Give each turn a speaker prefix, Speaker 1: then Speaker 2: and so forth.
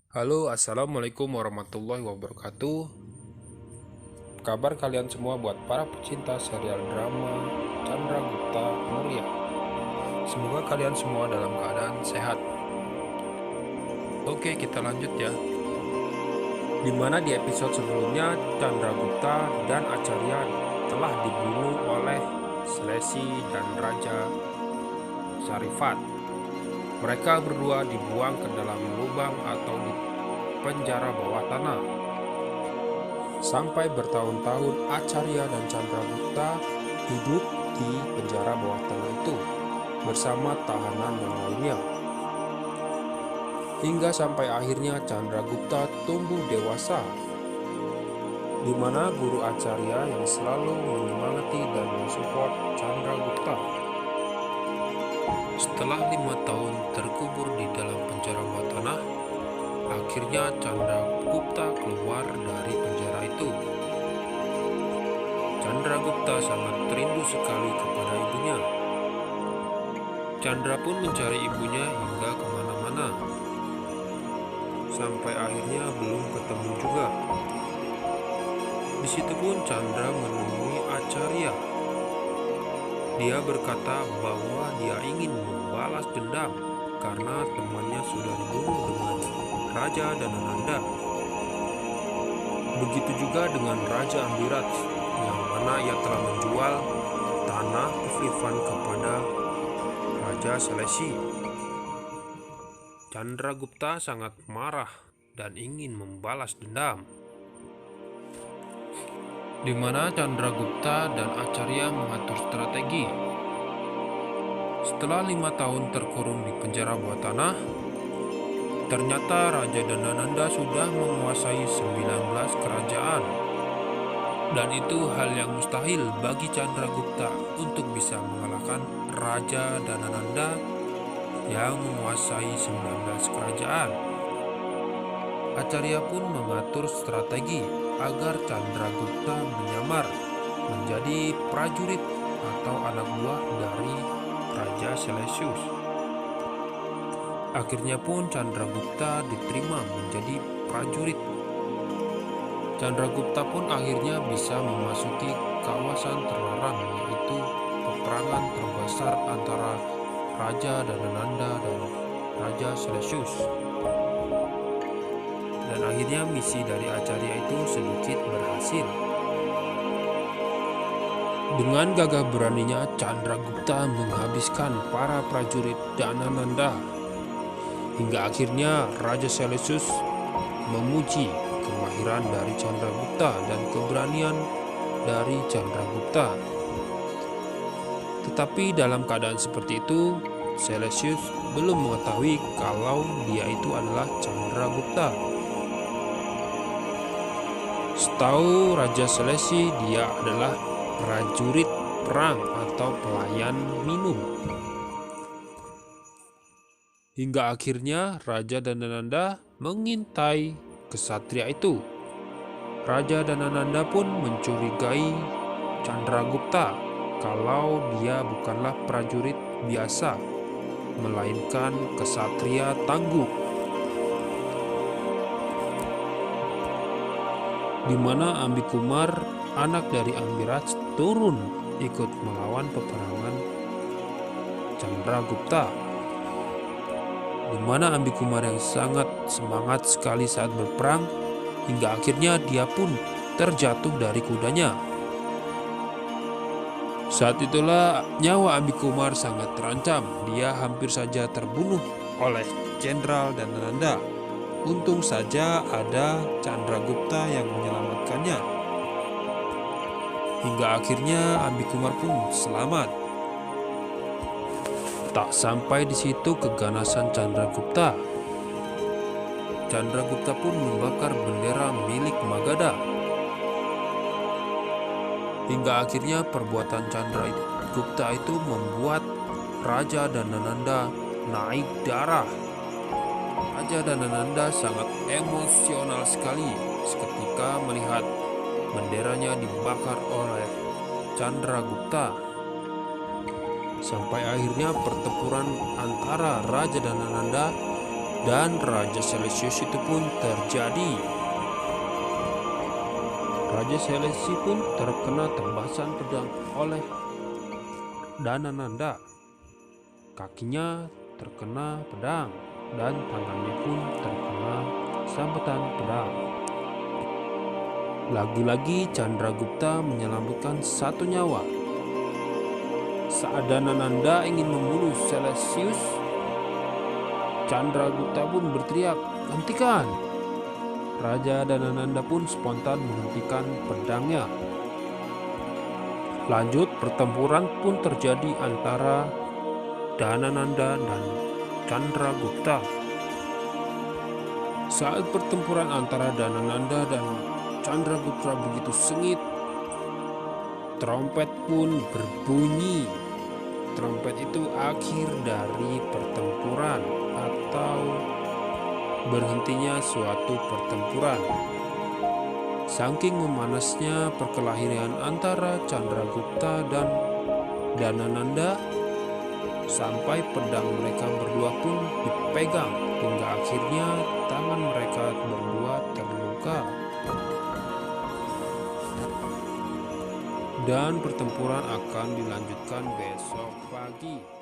Speaker 1: Halo, assalamualaikum warahmatullahi wabarakatuh. Kabar kalian semua buat para pecinta serial drama Chandragupta Maurya. Semoga kalian semua dalam keadaan sehat. Oke, kita lanjut ya. Dimana di episode sebelumnya Chandragupta dan Acarya telah dibunuh oleh Selesi dan Raja Sarifat. Mereka berdua dibuang ke dalam lubang atau di penjara bawah tanah. Sampai bertahun-tahun Acarya dan Chandragupta hidup di penjara bawah tanah itu bersama tahanan yang lainnya. Hingga sampai akhirnya Chandragupta tumbuh dewasa, di mana guru Acarya yang selalu menyemangati dan mensupport Chandragupta. Setelah 5 tahun terkubur di dalam penjara bawah tanah, akhirnya Chandragupta keluar dari penjara itu. Chandragupta sangat rindu sekali kepada ibunya. Chandra pun mencari ibunya hingga kemana-mana, sampai akhirnya belum ketemu juga. Di situ pun Chandra menemui Acarya. Dia berkata bahwa dia ingin membalas dendam karena temannya sudah dibunuh dengan Raja Danananda. Begitu juga dengan Raja Ambirat, yang mana ia telah menjual tanah Kefrifan kepada Raja Selesi. Chandragupta sangat marah dan ingin membalas dendam, di mana Chandragupta dan Acarya mengatur strategi. Setelah 5 tahun terkurung di penjara bawah tanah, ternyata Raja Danananda sudah menguasai 19 kerajaan. Dan itu hal yang mustahil bagi Chandragupta untuk bisa mengalahkan Raja Danananda yang menguasai 19 kerajaan. Acarya pun mengatur strategi agar Chandragupta menyamar menjadi prajurit atau anak buah dari Raja Seleucus. Akhirnya pun Chandragupta diterima menjadi prajurit. Chandragupta pun akhirnya bisa memasuki kawasan terlarang, yaitu peperangan terbesar antara Raja Danananda dan Raja Seleucus. Dan akhirnya misi dari Acarya itu sedikit berhasil. Dengan gagah beraninya Chandragupta menghabiskan para prajurit Danananda, hingga akhirnya Raja Seleucus memuji kemahiran dari Chandragupta dan keberanian dari Chandragupta. Tetapi dalam keadaan seperti itu, Seleucus belum mengetahui kalau dia itu adalah Chandragupta. Setahu Raja Selesi, dia adalah prajurit perang atau pelayan minum. Hingga akhirnya Raja Danananda mengintai kesatria itu. Raja Danananda pun mencurigai Chandragupta kalau dia bukanlah prajurit biasa, melainkan kesatria tangguh, di mana Ambikumar, anak dari Ambirat, turun ikut melawan peperangan Chandragupta, di mana Ambikumar yang sangat semangat sekali saat berperang, hingga akhirnya dia pun terjatuh dari kudanya. Saat itulah nyawa Ambikumar sangat terancam. Dia hampir saja terbunuh oleh Jenderal Danananda. Untung saja ada Chandragupta yang menyelamatkannya. Hingga akhirnya Ambikumar pun selamat. Tak sampai di situ keganasan Chandragupta. Chandragupta pun membakar bendera milik Magadha. Hingga akhirnya perbuatan Chandragupta itu membuat Raja Danananda naik darah. Raja Danananda sangat emosional sekali seketika melihat benderanya dibakar oleh Chandragupta. Sampai akhirnya pertempuran antara Raja Danananda dan Raja Seleucus itu pun terjadi. Raja Seleucus pun terkena tembasan pedang oleh Danananda. Kakinya terkena pedang dan tangannya pun terkena sabetan pedang. Lagi-lagi Chandragupta menyelamatkan satu nyawa. Saat Danananda ingin membunuh Seleucus, Chandragupta pun berteriak, "Hentikan!" Raja Danananda pun spontan menghentikan pedangnya. Lanjut, pertempuran pun terjadi antara Danananda dan Chandragupta. Saat pertempuran antara Danananda dan Chandragupta begitu sengit, trompet pun berbunyi. Trompet itu akhir dari pertempuran atau berhentinya suatu pertempuran. Saking memanasnya perkelahian antara Chandragupta dan Danananda, sampai pedang mereka berdua pun dipegang hingga akhirnya tangan mereka berdua terluka. Dan pertempuran akan dilanjutkan besok pagi.